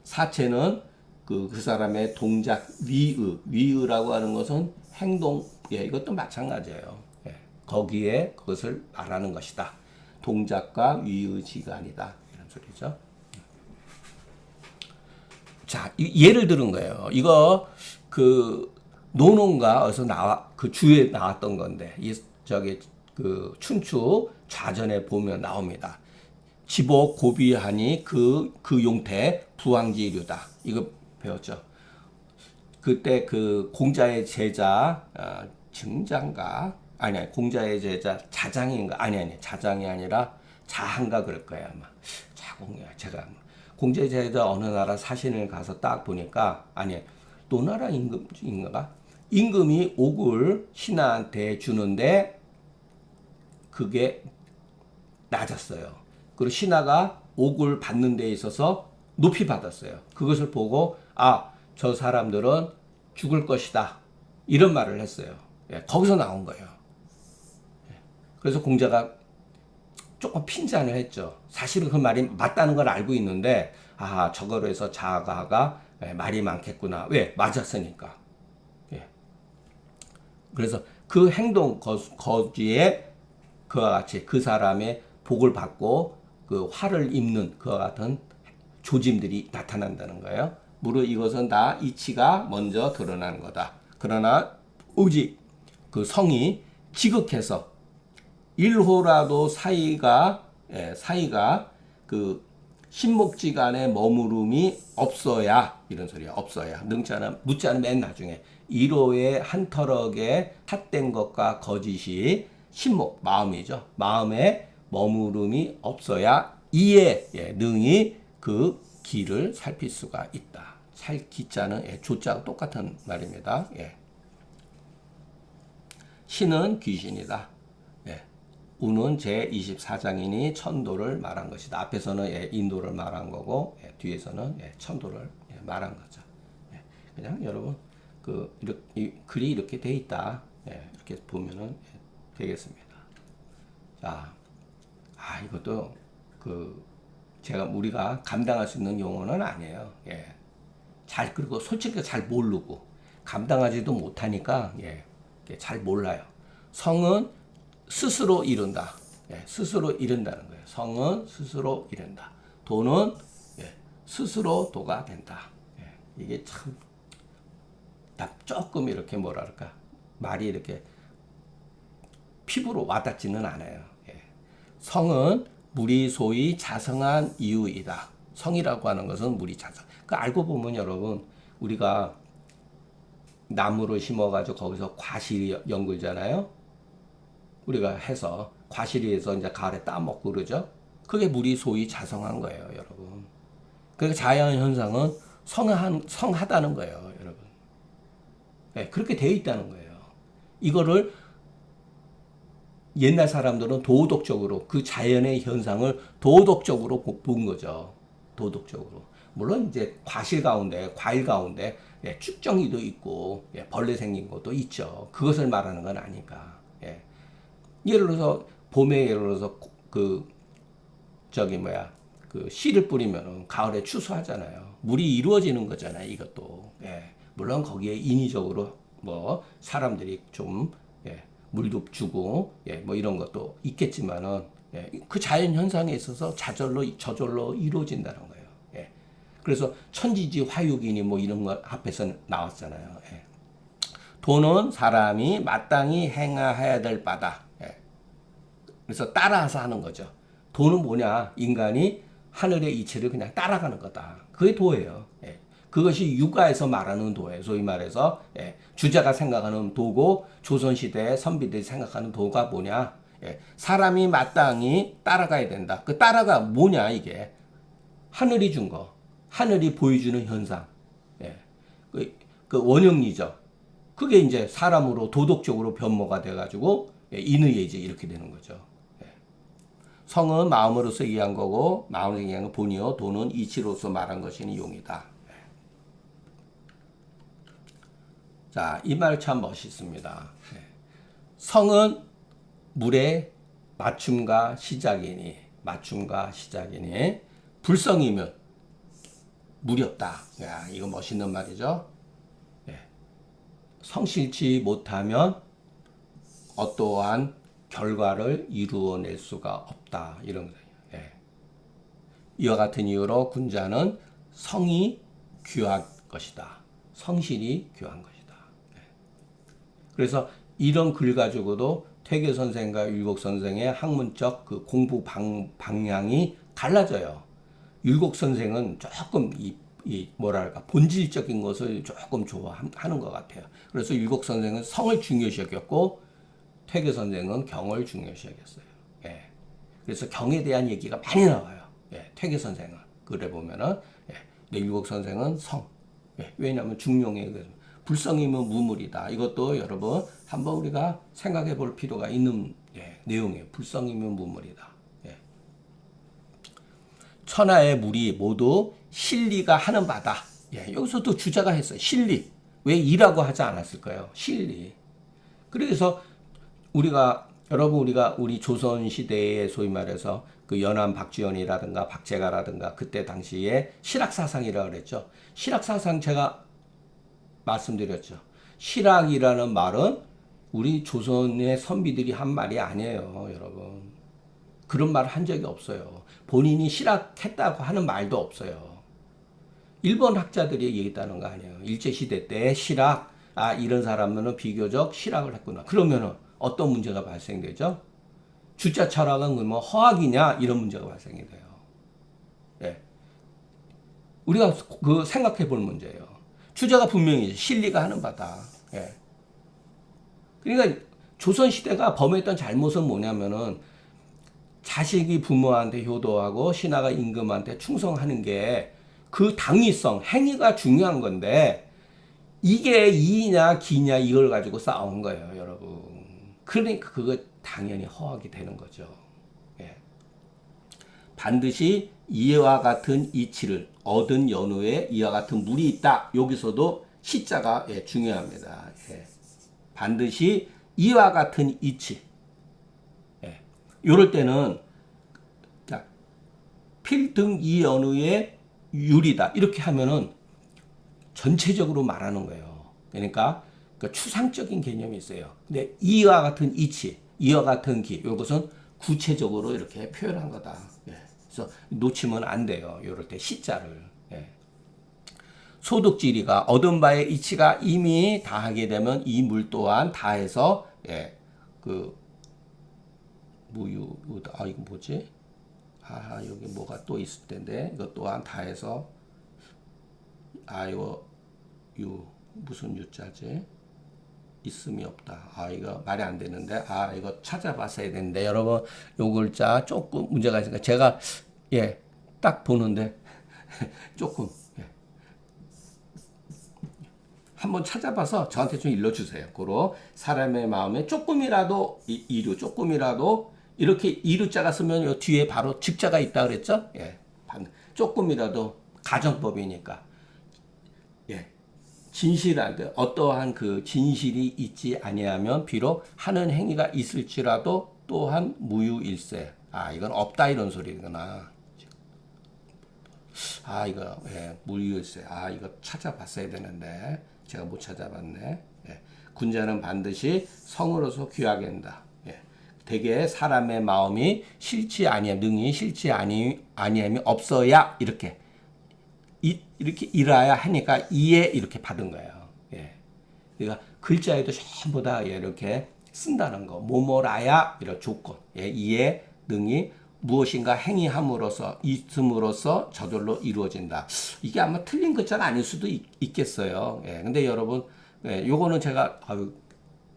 사체는 그 사람의 동작 위의라고 하는 것은 행동 예, 이것도 마찬가지예요. 예. 거기에 그것을 말하는 것이다. 동작과 위의지간이다 이런 소리죠. 자, 예를 들은 거예요. 이거 그 노농가 어디서 그 주에 나왔던 건데 이 저기 그 춘추 좌전에 보면 나옵니다. 지복 고비하니 그 용태 부왕지류다. 이거 배웠죠. 그때 그 공자의 제자 증장가 아니 공자의 제자 자장인가 아니 자장이 아니라 자한가 그럴 거야 아마. 자공이야 제가 공자의 제자 어느 나라 사신을 가서 딱 보니까 아니 노나라 임금인가 임금이 옥을 신하한테 주는데 그게 낮았어요. 그리고 신하가 옥을 받는 데 있어서 높이 받았어요. 그것을 보고 저 사람들은 죽을 것이다. 이런 말을 했어요. 예, 거기서 나온 거예요. 예, 그래서 공자가 조금 핀잔을 했죠. 사실은 그 말이 맞다는 걸 알고 있는데 저거로 해서 자가가 예, 말이 많겠구나. 왜? 맞았으니까. 예. 그래서 그 행동 거지에 그와 같이 그 사람의 복을 받고 그 화를 입는 그와 같은 조짐들이 나타난다는 거예요. 무릇 이것은 다 이치가 먼저 드러나는 거다. 그러나 오직 그 성이 지극해서 일호라도 사이가 그 신목지간에 머무름이 없어야 이런 소리야. 없어야 능자는 묻자는 맨 나중에 1호의 한 터럭에 hat된 것과 거짓이 신목 마음이죠. 마음에 머무름이 없어야 이에 능히 그 길을 살필 수가 있다. 살기자는 조자하고 똑같은 말입니다. 예. 신은 귀신이다. 예. 우는 제24장이니 천도를 말한 것이다. 앞에서는 인도를 말한 거고 뒤에서는 천도를 말한 거죠. 그냥 여러분 이 글이 이렇게 돼 있다. 이렇게 보면은 되겠습니다. 자, 이것도 우리가 감당할 수 있는 용어는 아니에요. 그리고 솔직히 잘 모르고 감당하지도 못하니까 잘 몰라요. 성은 스스로 이룬다. 스스로 이룬다는 거예요. 성은 스스로 이룬다. 도는 스스로 도가 된다. 이게 참 조금 이렇게 뭐랄까 말이 이렇게 피부로 와닿지는 않아요. 성은 물이 소위 자성한 이유이다. 성이라고 하는 것은 물이 자성. 알고 보면 여러분 우리가 나무를 심어가지고 거기서 과실이 연글잖아요. 우리가 해서 과실이에서 이제 가을에 따먹고 그러죠. 그게 물이 소위 자성한 거예요, 여러분. 그러니까 자연 현상은 성하다는 거예요, 여러분. 그렇게 되어 있다는 거예요. 이거를 옛날 사람들은 도덕적으로 그 자연의 현상을 도덕적으로 본 거죠. 도덕적으로. 물론 이제 과실 가운데, 과일 가운데 예, 쭉정이도 있고 예, 벌레 생긴 것도 있죠. 그것을 말하는 건 아니까. 예. 예를 들어서 봄에 예를 들어서 그 저기 뭐야 그 씨를 뿌리면 가을에 추수하잖아요. 물이 이루어지는 거잖아요. 이것도. 예. 물론 거기에 인위적으로 뭐 사람들이 좀 예, 물도 주고 예, 뭐 이런 것도 있겠지만은 예, 그 자연 현상에 있어서 저절로 이루어진다는 거예요. 예. 그래서 천지지 화육이니 뭐 이런 거 앞에서 나왔잖아요. 예. 돈은 사람이 마땅히 행해야 될 바다. 예. 그래서 따라서 하는 거죠. 도는 뭐냐? 인간이 하늘의 이치를 그냥 따라가는 거다. 그게 도예요. 예. 그것이 육아에서 말하는 도예요. 소위 말해서 예. 주자가 생각하는 도고 조선시대의 선비들이 생각하는 도가 뭐냐? 예. 사람이 마땅히 따라가야 된다. 그 따라가 뭐냐 이게? 하늘이 준 거. 하늘이 보여주는 현상. 예. 그 원형이죠. 그게 이제 사람으로 도덕적으로 변모가 돼가지고 예. 인의예지 이렇게 되는 거죠. 성은 마음으로서 이해한 거고 마음으로 이해한 건 본이요 도는 이치로서 말한 것이니 용이다. 자, 이 말 참 멋있습니다. 성은 물의 맞춤과 시작이니 불성이면 물이 없다. 야, 이거 멋있는 말이죠. 성실치 못하면 어떠한 결과를 이루어낼 수가 없다. 이런 거예요. 예. 이와 같은 이유로 군자는 성이 귀한 것이다. 성실이 귀한 것이다. 예. 그래서 이런 글 가지고도 퇴계 선생과 율곡 선생의 학문적 그 공부 방향이 달라져요. 율곡 선생은 조금 이 뭐랄까 본질적인 것을 조금 좋아하는 것 같아요. 그래서 율곡 선생은 성을 중요시 여겼고 퇴계 선생은 경을 중요시 여겼어요. 예. 그래서 경에 대한 얘기가 많이 나와요. 예. 퇴계 선생은 그래 보면은 예. 율곡 선생은 성. 예. 왜냐하면 중용의 불성이면 무물이다. 이것도 여러분 한번 우리가 생각해 볼 필요가 있는 예. 내용이에요. 불성이면 무물이다. 예. 천하의 물이 모두 실리가 하는 바다. 예. 여기서도 주자가 했어요. 실리. 왜 이라고 하지 않았을까요? 실리. 그래서 우리가 우리 조선 시대에 소위 말해서 그 연안 박지원이라든가 박재가라든가 그때 당시에 실학사상이라고 그랬죠. 실학사상 제가 말씀드렸죠. 실학이라는 말은 우리 조선의 선비들이 한 말이 아니에요, 여러분. 그런 말 한 적이 없어요. 본인이 실학했다고 하는 말도 없어요. 일본 학자들이 얘기했다는 거 아니에요. 일제시대 때 실학, 이런 사람은 비교적 실학을 했구나. 그러면은 어떤 문제가 발생되죠? 주자 철학은 뭐 허학이냐 이런 문제가 발생이 돼요. 예. 우리가 그 생각해 볼 문제예요. 주자가 분명히 실리가 하는 바다. 예. 그러니까 조선 시대가 범했던 잘못은 뭐냐면은 자식이 부모한테 효도하고 신하가 임금한테 충성하는 게 그 당위성, 행위가 중요한 건데 이게 이냐 기냐 이걸 가지고 싸운 거예요, 여러분. 그러니까 그거 당연히 허학이 되는 거죠. 예. 반드시 이와 같은 이치를 얻은 연후에 이와 같은 물이 있다. 여기서도 시자가 예, 중요합니다. 예. 반드시 이와 같은 이치. 예. 요럴 때는 필등 이 연후에 유리다. 이렇게 하면은 전체적으로 말하는 거예요. 그러니까 그 추상적인 개념이 있어요. 근데 이와 같은 이치, 이와 같은 기, 이것은 구체적으로 이렇게 표현한 거다. 예. 그래서 놓치면 안 돼요. 이럴 때 시자를. 예. 소득지리가 얻은 바의 이치가 이미 다하게 되면 이 물 또한 다해서 예. 그 이거 뭐지? 여기 뭐가 또 있을 텐데 이것 또한 다해서 이거 무슨 유자지? 있음이 없다. 이거 말이 안 되는데 이거 찾아봤어야 되는데 여러분 요 글자 조금 문제가 있으니까 제가 예 딱 보는데 조금 예. 한번 찾아봐서 저한테 좀 일러주세요. 고로 사람의 마음에 조금이라도 이루, 조금이라도 이렇게 이루자가 쓰면 요 뒤에 바로 직자가 있다 그랬죠? 예, 조금이라도 가정법이니까. 예, 진실한데 어떠한 그 진실이 있지 아니하면 비록 하는 행위가 있을지라도 또한 무유일세. 아, 이건 없다 이런 소리구나. 아, 이거 예, 무유일세. 아, 이거 찾아봤어야 되는데 제가 못 찾아봤네. 예, 군자는 반드시 성으로서 귀하겠다. 예, 대개 사람의 마음이 싫지 아니함, 능히 싫지 아니함이 없어야 이렇게 일어야 하니까 이에 이렇게 받은 거예요. 예, 그러니까 글자에도 전부 다 이렇게 쓴다는 거. 뭐뭐라야 이런 조건. 예, 이에 능히 무엇인가 행위함으로써 있음으로써 저절로 이루어진다. 이게 아마 틀린 글자는 아닐 수도 있겠어요. 예, 근데 여러분, 예, 요거는 제가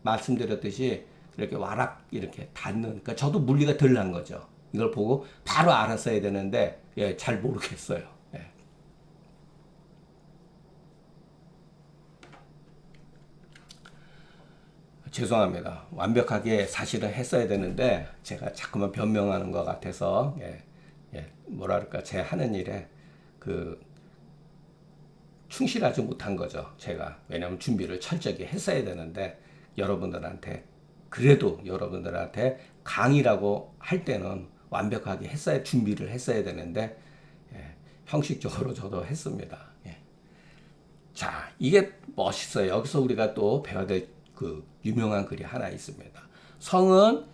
말씀드렸듯이 이렇게 와락 이렇게 닿는. 그러니까 저도 물리가 덜 난 거죠. 이걸 보고 바로 알았어야 되는데 예, 잘 모르겠어요. 예. 죄송합니다. 완벽하게 사실은 했어야 되는데 제가 자꾸만 변명하는 것 같아서 뭐랄까 제 하는 일에 그 충실하지 못한 거죠. 제가 왜냐하면 준비를 철저히 했어야 되는데 여러분들한테 그래도 여러분들한테 강의라고 할 때는 완벽하게 했어야 준비를 했어야 되는데 형식적으로 저도 했습니다. 자, 이게 멋있어요. 여기서 우리가 또 배워야 될 그 유명한 글이 하나 있습니다. 성은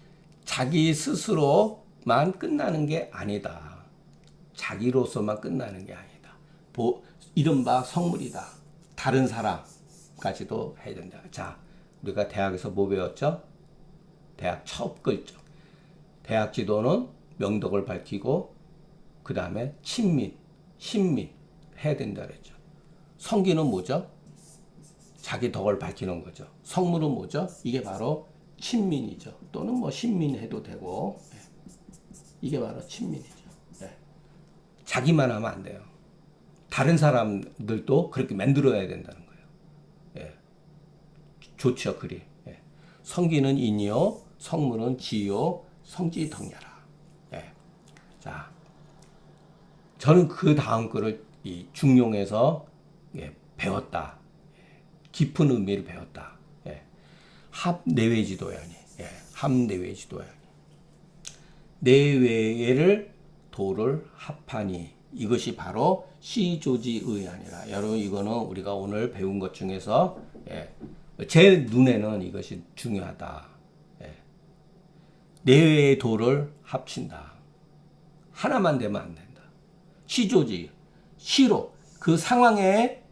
자기 스스로만 끝나는 게 아니다. 자기로서만 끝나는 게 아니다. 이른바 성물이다. 다른 사람까지도 해야 된다. 자, 우리가 대학에서 뭐 배웠죠? 대학 첫 글자. 대학 지도는 명덕을 밝히고 그 다음에 친민, 신민 해야 된다 그랬죠. 성기는 뭐죠? 자기 덕을 밝히는 거죠. 성물은 뭐죠? 이게 바로 친민이죠. 또는 뭐 신민 해도 되고 이게 바로 친민이죠. 자기만 하면 안 돼요. 다른 사람들도 그렇게 만들어야 된다는 거예요. 좋죠, 글이. 성기는 인이요, 성물은 지요, 성지덕냐라. 자, 저는 그 다음 글을 이 중용에서 배웠다. 깊은 의미를 배웠다. 합내외지도야니. 합내외지도야니. 내외를 도를 합하니. 이것이 바로 시조지의아니라. 여러분 이거는 우리가 오늘 배운 것 중에서 제 눈에는 이것이 중요하다. 내외의 도를 합친다. 하나만 되면 안 된다. 시조지. 시로 그 상황에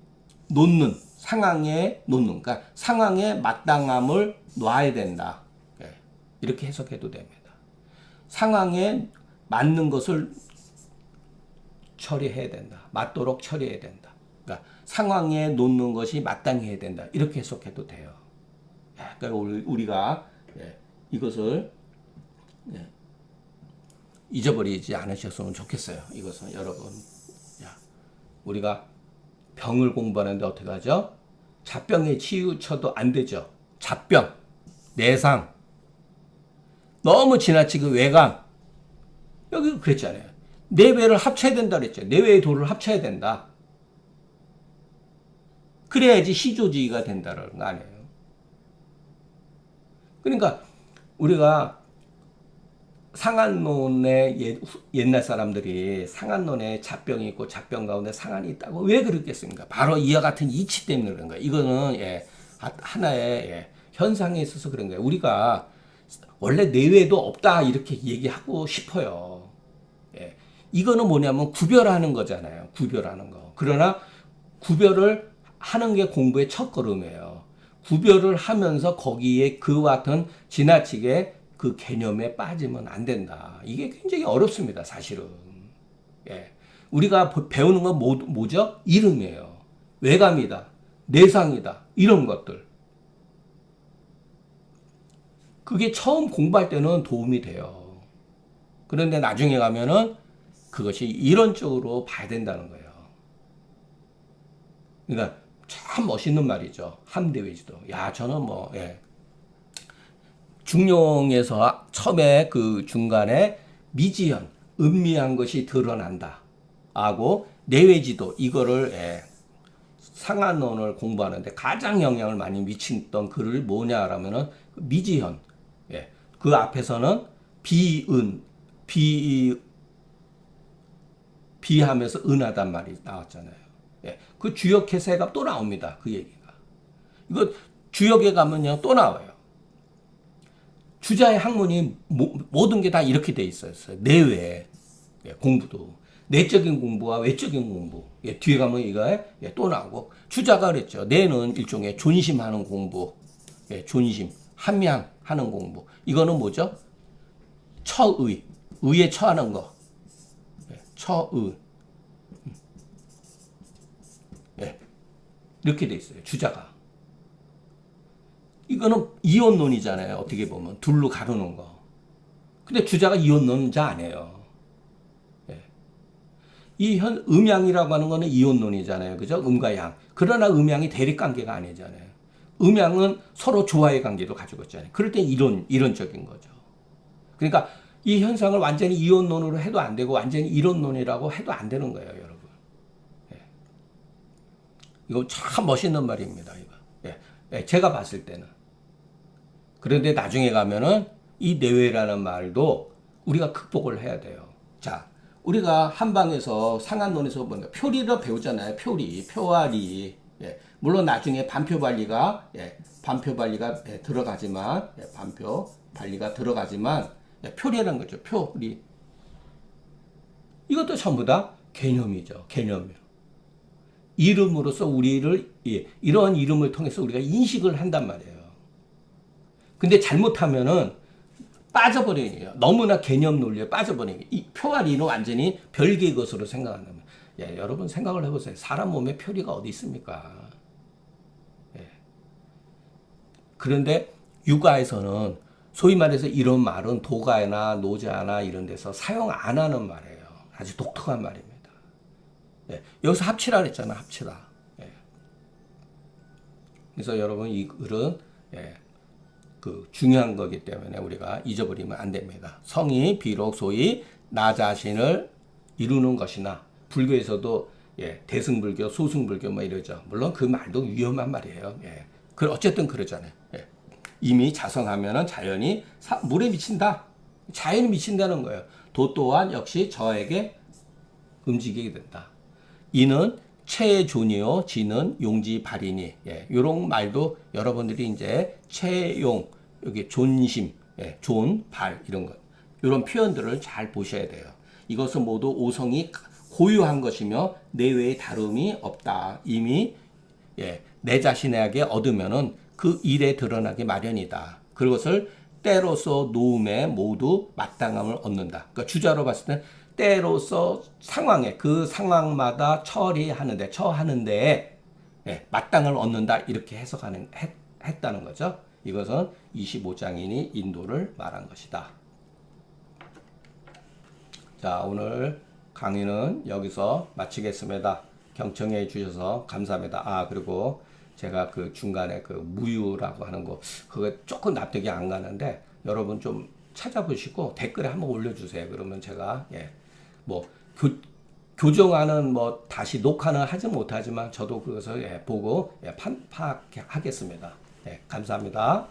놓는. 그러니까 상황에 마땅함을 놔야 된다. 이렇게 해석해도 됩니다. 상황에 맞는 것을 처리해야 된다. 맞도록 처리해야 된다. 그러니까 상황에 놓는 것이 마땅히 해야 된다. 이렇게 해석해도 돼요. 그러니까 우리가 이것을 잊어버리지 않으셨으면 좋겠어요. 이것은 여러분, 우리가 병을 공부하는데 어떻게 하죠? 잡병에 치우쳐도 안 되죠. 잡병, 내상, 너무 지나치게 외강. 여기 그랬잖아요. 내외를 합쳐야 된다 그랬죠. 내외의 도를 합쳐야 된다. 그래야지 시조지가 된다는 거 아니에요. 그러니까 우리가 상한론의 옛날 사람들이 상한론에 잡병이 있고 잡병 가운데 상한이 있다고 왜 그랬겠습니까? 바로 이와 같은 이치 때문에 그런 거예요. 이거는 하나의 현상에 있어서 그런 거예요. 우리가 원래 내외도 없다 이렇게 얘기하고 싶어요. 이거는 뭐냐면 구별하는 거잖아요. 구별하는 거. 그러나 구별을 하는 게 공부의 첫 걸음이에요. 구별을 하면서 거기에 그와 같은 지나치게 그 개념에 빠지면 안 된다. 이게 굉장히 어렵습니다, 사실은. 우리가 배우는 건 뭐죠? 이름이에요. 외감이다. 내상이다. 이런 것들. 그게 처음 공부할 때는 도움이 돼요. 그런데 나중에 가면은 그것이 이론적으로 봐야 된다는 거예요. 그러니까 참 멋있는 말이죠. 함대외지도. 야, 저는 뭐, 중용에서 처음에 그 중간에 미지현, 음미한 것이 드러난다. 하고, 내외지도, 이거를, 상한론을 공부하는데 가장 영향을 많이 미쳤던 글을 뭐냐라면은, 미지현. 그 앞에서는 비은, 비하면서 은하단 말이 나왔잖아요. 그 주역의 세가 또 나옵니다. 그 얘기가. 이거 주역에 가면요 또 나와요. 주자의 학문이 모든 게 다 이렇게 돼 있었어요. 내외 공부도 내적인 공부와 외적인 공부. 뒤에 가면 이거 또 나오고 주자가 그랬죠. 내는 일종의 존심하는 공부, 존심, 함양하는 공부. 이거는 뭐죠? 처의, 의에 처하는 거. 처의. 이렇게 돼 있어요. 주자가. 이거는 이혼론이잖아요. 어떻게 보면 둘로 가르는 거. 근데 주자가 이혼론자 아니에요. 이 음양이라고 하는 거는 이혼론이잖아요. 그죠? 음과 양. 그러나 음양이 대립관계가 아니잖아요. 음양은 서로 조화의 관계도 가지고 있잖아요. 그럴 땐 이론적인 거죠. 그러니까 이 현상을 완전히 이혼론으로 해도 안 되고 완전히 이론론이라고 해도 안 되는 거예요, 여러분. 이거 참 멋있는 말입니다. 이거. 제가 봤을 때는. 그런데 나중에 가면은 이 내외라는 말도 우리가 극복을 해야 돼요. 자, 우리가 한방에서 상한론에서 보니까 표리를 배우잖아요. 표리. 물론 나중에 반표발리가 들어가지만 반표발리가 들어가지만 표리라는 거죠. 표리. 이것도 전부 다 개념이죠. 개념이요. 이름으로서 우리를 이러한 이름을 통해서 우리가 인식을 한단 말이에요. 근데 잘못하면은 빠져버리네요. 너무나 개념 논리에 빠져버리는 이 표알이는 완전히 별개의 것으로 생각한다면, 여러분 생각을 해보세요. 사람 몸에 표리가 어디 있습니까? 그런데 육아에서는 소위 말해서 이런 말은 도가나 노자나 이런 데서 사용 안 하는 말이에요. 아주 독특한 말입니다. 여기서 합치라 그랬잖아, 합치라. 그래서 여러분 이 글은 그 중요한 거기 때문에 우리가 잊어버리면 안 됩니다. 성이 비록 소위 나 자신을 이루는 것이나 불교에서도 대승불교, 소승불교 뭐 이러죠. 물론 그 말도 위험한 말이에요. 어쨌든 그러잖아요. 이미 자성하면은 자연이 물에 미친다. 자연이 미친다는 거예요. 도 또한 역시 저에게 움직이게 된다. 이는 체존이요, 지는 용지발이니. 이런 말도 여러분들이 이제 체용, 여기 존심, 존, 발 이런 것, 이런 표현들을 잘 보셔야 돼요. 이것은 모두 오성이 고유한 것이며 내외의 다름이 없다. 이미 내 자신에게 얻으면은 그 일에 드러나기 마련이다. 그것을 때로서 노음에 모두 마땅함을 얻는다. 그러니까 주자로 봤을 때 때로서 상황에 그 상황마다 처하는데 마땅을 얻는다 이렇게 했다는 거죠. 이것은 25장인이 인도를 말한 것이다. 자, 오늘 강의는 여기서 마치겠습니다. 경청해 주셔서 감사합니다. 그리고 제가 그 중간에 그 무유라고 하는 거 그거 조금 납득이 안 가는데 여러분 좀 찾아보시고 댓글에 한번 올려주세요. 그러면 제가 뭐 교정하는 뭐 다시 녹화는 하지 못하지만 저도 그것을 보고 파악하겠습니다. 감사합니다.